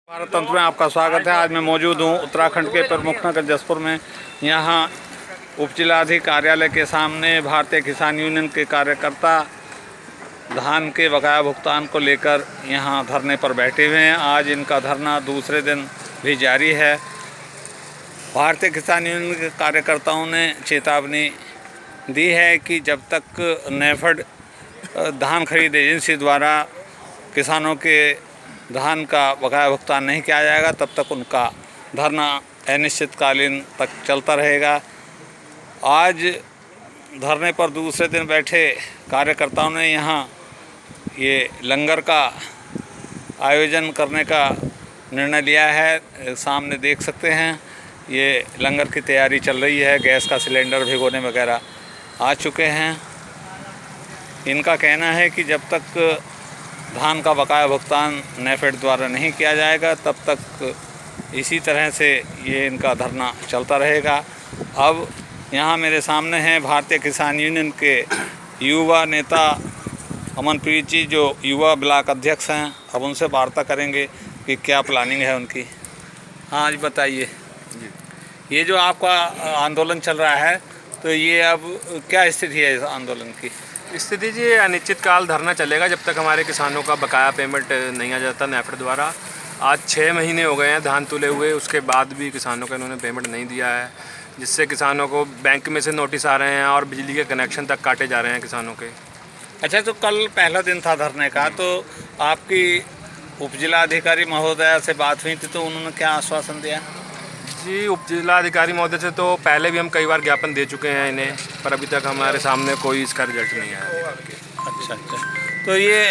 भारत तंत्र में आपका स्वागत है। आज मैं मौजूद हूँ उत्तराखंड के प्रमुख नगर जसपुर में। यहाँ उपजिलाधिकारी कार्यालय के सामने भारतीय किसान यूनियन के कार्यकर्ता धान के बकाया भुगतान को लेकर यहाँ धरने पर बैठे हुए हैं। आज इनका धरना दूसरे दिन भी जारी है। भारतीय किसान यूनियन के कार्यकर्ताओं ने चेतावनी दी है कि जब तक नेफेड धान खरीद एजेंसी द्वारा किसानों के धान का बकाया भुगतान नहीं किया जाएगा तब तक उनका धरना अनिश्चितकालीन तक चलता रहेगा। आज धरने पर दूसरे दिन बैठे कार्यकर्ताओं ने यहाँ ये लंगर का आयोजन करने का निर्णय लिया है। सामने देख सकते हैं ये लंगर की तैयारी चल रही है। गैस का सिलेंडर भिगोने वगैरह आ चुके हैं। इनका कहना है कि जब तक धान का बकाया भुगतान नेफेड द्वारा नहीं किया जाएगा तब तक इसी तरह से ये इनका धरना चलता रहेगा। अब यहाँ मेरे सामने हैं भारतीय किसान यूनियन के युवा नेता अमनप्रीत जी, जो युवा ब्लॉक अध्यक्ष हैं। अब उनसे वार्ता करेंगे कि क्या प्लानिंग है उनकी। हाँ जी, बताइए। ये जो आपका आंदोलन चल रहा है तो ये अब क्या स्थिति है इस आंदोलन की? स्थिति जी, अनिश्चितकाल धरना चलेगा जब तक हमारे किसानों का बकाया पेमेंट नहीं आ जाता नेफेड द्वारा। आज 6 महीने हो गए हैं धान तुले हुए, उसके बाद भी किसानों का इन्होंने पेमेंट नहीं दिया है, जिससे किसानों को बैंक में से नोटिस आ रहे हैं और बिजली के कनेक्शन तक काटे जा रहे हैं किसानों के। अच्छा, तो कल पहला दिन था धरने का, तो आपकी उपजिलाधिकारी महोदया से बात हुई थी तो उन्होंने क्या आश्वासन दिया? जी, उपजिलाधिकारी महोदय से तो पहले भी हम कई बार ज्ञापन दे चुके हैं इन्हें, पर अभी तक हमारे सामने कोई इसका रिजल्ट नहीं आया। अच्छा, तो ये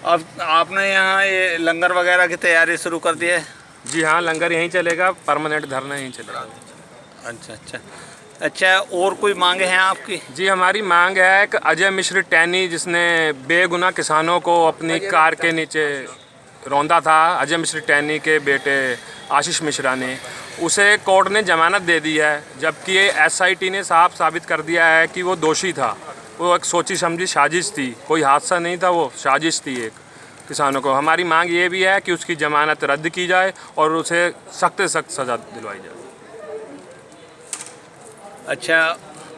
अब आपने यहाँ ये लंगर वगैरह की तैयारी शुरू कर दी है? जी हाँ, लंगर यहीं चलेगा, परमानेंट धरना यहीं चलेगा। अच्छा, और कोई मांगे हैं आपकी? जी, हमारी मांग है कि अजय मिश्र टैनी, जिसने बेगुनाह किसानों को अपनी कार के नीचे रौंदा था, अजय मिश्र टैनी के बेटे आशीष मिश्रा ने, उसे कोर्ट ने जमानत दे दी है, जबकि एसआईटी ने साफ साबित कर दिया है कि वो दोषी था। वो एक सोची समझी साजिश थी, कोई हादसा नहीं था, वो साजिश थी एक किसानों को। हमारी मांग ये भी है कि उसकी जमानत रद्द की जाए और उसे सख्त से सख्त सज़ा दिलवाई जाए। अच्छा,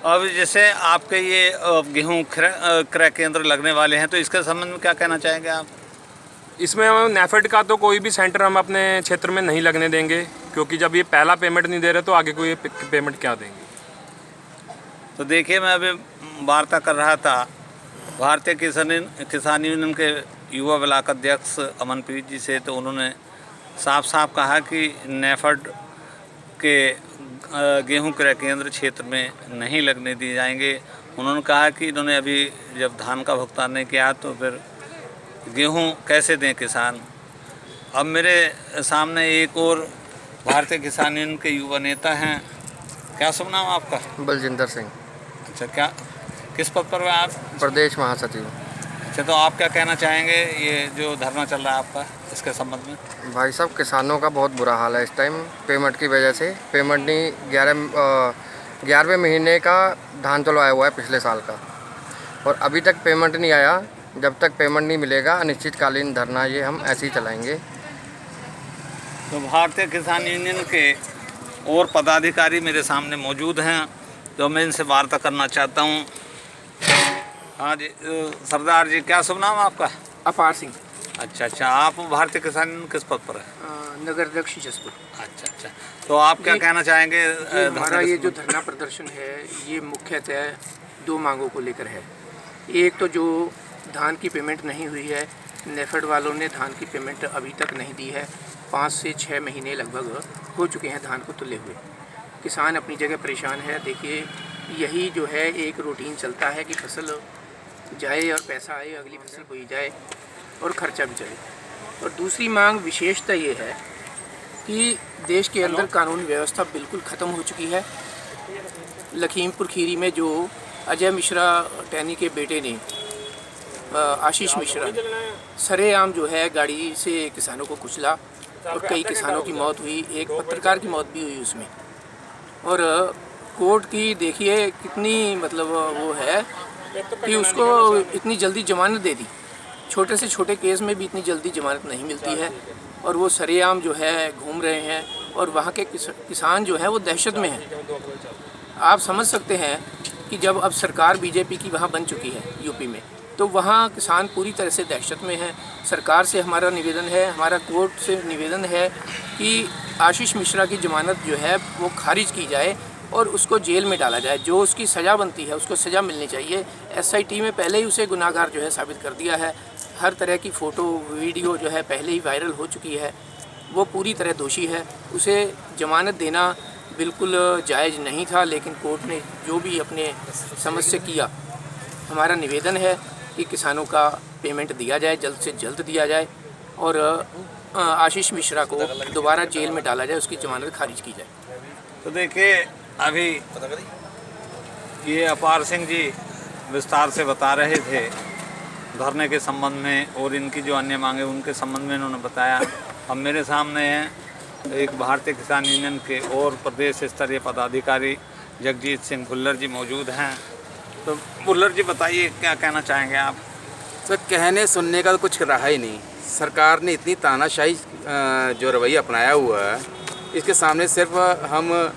अब जैसे आपके ये गेहूँ क्रय केंद्र लगने वाले हैं तो इसके संबंध में क्या कहना चाहेंगे आप? इसमें नेफेड का तो कोई भी सेंटर हम अपने क्षेत्र में नहीं लगने देंगे, क्योंकि जब ये पहला पेमेंट नहीं दे रहे तो आगे कोई पेमेंट क्या देंगे। तो देखिए, मैं अभी वार्ता कर रहा था भारतीय किसान यूनियन के युवा ब्लॉक अध्यक्ष अमनप्रीत जी से, तो उन्होंने साफ साफ कहा कि नेफेड के गेहूं क्रय केंद्र क्षेत्र में नहीं लगने दिए जाएंगे। उन्होंने कहा कि इन्होंने अभी जब धान का भुगतान नहीं किया तो फिर गेहूं कैसे दें किसान। अब मेरे सामने एक और भारतीय किसान यूनियन के युवा नेता हैं। क्या शुभ नाम आपका? बलजिंदर सिंह। अच्छा, क्या किस पद पर हैं आप? प्रदेश महासचिव। अच्छा, तो आप क्या कहना चाहेंगे ये जो धरना चल रहा है आपका, इसके संबंध में? भाई साहब, किसानों का बहुत बुरा हाल है इस टाइम पेमेंट की वजह से। पेमेंट नहीं, 11वें महीने का धान तुलवाया हुआ है पिछले साल का, और अभी तक पेमेंट नहीं आया। जब तक पेमेंट नहीं मिलेगा अनिश्चितकालीन धरना ये हम ऐसे ही चलाएंगे। तो भारतीय किसान यूनियन के और पदाधिकारी मेरे सामने मौजूद हैं, तो मैं इनसे वार्ता करना चाहता हूं। हाँ जी, सरदार जी, क्या शुभ नाम आपका? अपार सिंह। अच्छा, आप भारतीय किसान यूनियन किस पद पर है? नगर अध्यक्ष जसपुर। अच्छा, तो आप क्या कहना चाहेंगे? हमारा ये जो धरना प्रदर्शन है ये मुख्यतः 2 मांगों को लेकर है। एक तो जो धान की पेमेंट नहीं हुई है, नेफेड वालों ने धान की पेमेंट अभी तक नहीं दी है। 5 से 6 महीने लगभग हो चुके हैं धान को तुले हुए। किसान अपनी जगह परेशान है। देखिए, यही जो है एक रूटीन चलता है कि फसल जाए और पैसा आए, अगली फसल बोई जाए और ख़र्चा भी चले। और दूसरी मांग विशेषता ये है कि देश के अंदर कानून व्यवस्था बिल्कुल ख़त्म हो चुकी है। लखीमपुर खीरी में जो अजय मिश्रा टैनी के बेटे ने, आशीष मिश्रा, सरेआम जो है गाड़ी से किसानों को कुचला और कई किसानों की मौत हुई। एक पत्रकार की मौत भी हुई उसमें। और कोर्ट की देखिए कितनी मतलब वो है कि उसको इतनी जल्दी जमानत दे दी। छोटे से छोटे केस में भी इतनी जल्दी जमानत नहीं मिलती है। और वो सरेआम जो है घूम रहे हैं और वहाँ के किसान जो है वो दहशत में हैं। आप समझ सकते हैं कि जब अब सरकार बीजेपी की वहाँ बन चुकी है यूपी में, तो वहाँ किसान पूरी तरह से दहशत में हैं। सरकार से हमारा निवेदन है, हमारा कोर्ट से निवेदन है कि आशीष मिश्रा की ज़मानत जो है वो खारिज की जाए और उसको जेल में डाला जाए। जो उसकी सज़ा बनती है उसको सज़ा मिलनी चाहिए। SIT में पहले ही उसे गुनाहगार जो है साबित कर दिया है। हर तरह की फ़ोटो वीडियो जो है पहले ही वायरल हो चुकी है। वो पूरी तरह दोषी है। उसे ज़मानत देना बिल्कुल जायज़ नहीं था, लेकिन कोर्ट ने जो भी अपने समझ से किया। हमारा निवेदन है कि किसानों का पेमेंट दिया जाए, जल्द से जल्द दिया जाए और आशीष मिश्रा को दोबारा जेल में डाला जाए, उसकी ज़मानत खारिज की जाए। तो देखिए, अभी ये अपार सिंह जी विस्तार से बता रहे थे धरने के संबंध में और इनकी जो अन्य मांगे उनके संबंध में इन्होंने बताया। अब मेरे सामने हैं एक भारतीय किसान यूनियन के और प्रदेश स्तरीय पदाधिकारी जगजीत सिंह भुल्लर जी मौजूद हैं। तो भुल्लर जी बताइए, क्या कहना चाहेंगे आप? सर, कहने सुनने का तो कुछ रहा ही नहीं। सरकार ने इतनी तानाशाही जो रवैया अपनाया हुआ है, इसके सामने सिर्फ हम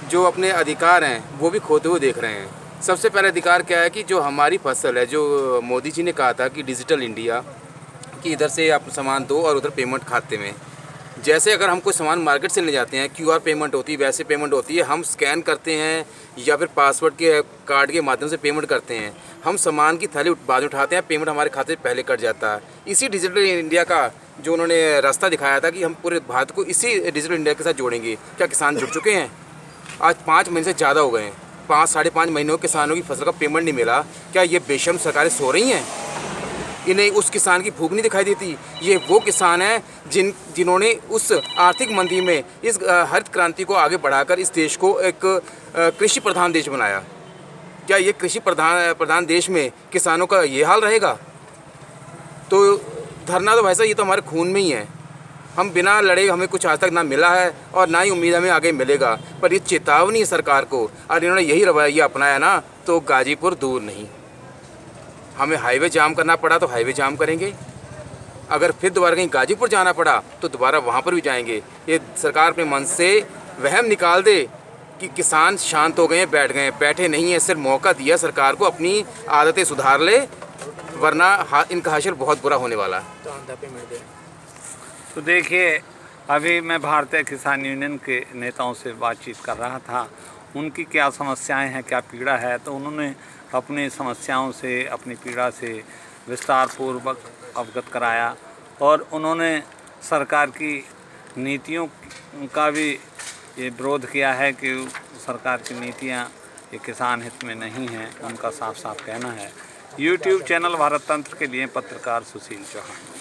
जो अपने अधिकार हैं वो भी खोते हुए देख रहे हैं। सबसे पहला अधिकार क्या है कि जो हमारी फसल है, जो मोदी जी ने कहा था कि डिजिटल इंडिया, कि इधर से आप सामान दो और उधर पेमेंट खाते में। जैसे अगर हम कोई सामान मार्केट से ले जाते हैं, QR पेमेंट होती है, वैसे पेमेंट होती है। हम स्कैन करते हैं या फिर पासवर्ड के कार्ड के माध्यम से पेमेंट करते हैं। हम सामान की थैली बाद में उठाते हैं, पेमेंट हमारे खाते से पहले कट जाता है। इसी डिजिटल इंडिया का जो उन्होंने रास्ता दिखाया था कि हम पूरे भारत को इसी डिजिटल इंडिया के साथ जोड़ेंगे। क्या किसान जुड़ चुके हैं? आज 5 महीने से ज़्यादा हो गए हैं। 5 साढ़े 5 महीनों किसानों की फसल का पेमेंट नहीं मिला। क्या ये बेशर्म सरकारें सो रही हैं? इन्हें उस किसान की भूख नहीं दिखाई देती? ये वो किसान हैं जिन्होंने उस आर्थिक मंदी में इस हरित क्रांति को आगे बढ़ाकर इस देश को एक कृषि प्रधान देश बनाया। क्या ये कृषि प्रधान देश में किसानों का ये हाल रहेगा? तो धरना तो वैसा, ये तो हमारे खून में ही है। हम बिना लड़े हमें कुछ आज तक ना मिला है और ना ही उम्मीद हमें आगे मिलेगा। पर ये चेतावनी है सरकार को, और इन्होंने यही रवैया अपनाया ना, तो गाजीपुर दूर नहीं। हमें हाईवे जाम करना पड़ा तो हाईवे जाम करेंगे। अगर फिर दोबारा कहीं गाजीपुर जाना पड़ा तो दोबारा वहाँ पर भी जाएंगे। ये सरकार अपने मन से वहम निकाल दे कि किसान शांत हो गए हैं, बैठ गए हैं। बैठे नहीं हैं, सिर्फ मौका दिया सरकार को अपनी आदतें सुधार ले, वरना इनका हाशिर बहुत बुरा होने वाला है। तो देखिए, अभी मैं भारतीय किसान यूनियन के नेताओं से बातचीत कर रहा था। उनकी क्या समस्याएं हैं, क्या पीड़ा है, तो उन्होंने अपनी समस्याओं से, अपनी पीड़ा से विस्तार पूर्वक अवगत कराया और उन्होंने सरकार की नीतियों का भी ये विरोध किया है कि सरकार की नीतियां ये किसान हित में नहीं हैं। उनका साफ साफ कहना है। YouTube चैनल भारत तंत्र के लिए पत्रकार सुशील चौहान।